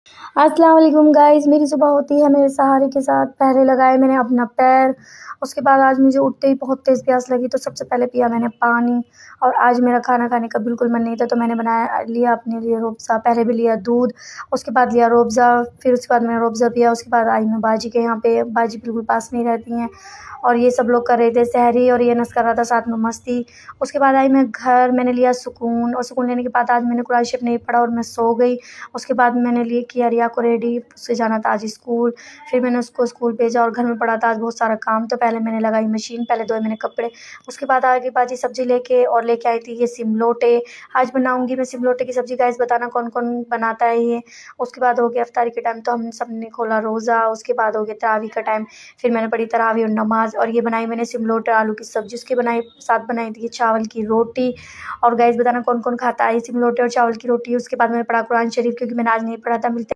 अस्सलाम वालेकुम गाइस, मेरी सुबह होती है मेरे सहारे के साथ। पहले लगाए मैंने अपना पैर, उसके बाद आज मुझे उठते ही बहुत तेज़ प्यास लगी तो सबसे पहले पिया मैंने पानी। और आज मेरा खाना खाने का बिल्कुल मन नहीं था तो मैंने लिया अपने लिए रूअफ़ज़ा। पहले भी लिया दूध, उसके बाद लिया रूअफ़ज़ा, फिर उसके बाद मैंने रूअफ़ज़ा पिया। उसके बाद आई मैं बाजी के यहाँ पे, बाजी बिल्कुल पास में ही रहती हैं और ये सब लोग कर रहे थे सहरी और ये अनस कर रहा था साथ में मस्ती। उसके बाद आई मैं घर, मैंने लिया सुकून और सुकून लेने के बाद आज मैंने कुरान शरीफ नहीं पढ़ा और मैं सो गई। उसके बाद मैंने किया रिया को रेडी, उससे जाना था आज स्कूल। फिर मैंने उसको स्कूल भेजा और घर में पड़ा था आज बहुत सारा काम, तो पहले मैंने लगाई मशीन, पहले धोए मैंने कपड़े। उसके बाद आगे बाजी सब्ज़ी लेके आई थी ये सिमलोटे। आज बनाऊँगी मैं सिमलोटे की सब्ज़ी। गाइस बताना कौन-कौन बनाता है ये। उसके बाद हो गया इफ्तारी के टाइम तो हम सब ने खोला रोज़ा। उसके बाद हो गया तरावी का टाइम, फिर मैंने पढ़ी तरावी और नमाज़ और ये बनाई मैंने सिमलोटे आलू की सब्ज़ी। उसके साथ बनाई थी चावल की रोटी। और गाइस बताना कौन-कौन खाता है सिमलोटे और चावल की रोटी। उसके बाद मैंने पढ़ा कुरान शरीफ क्योंकि मैंने आज नहीं पढ़ा था। मिलते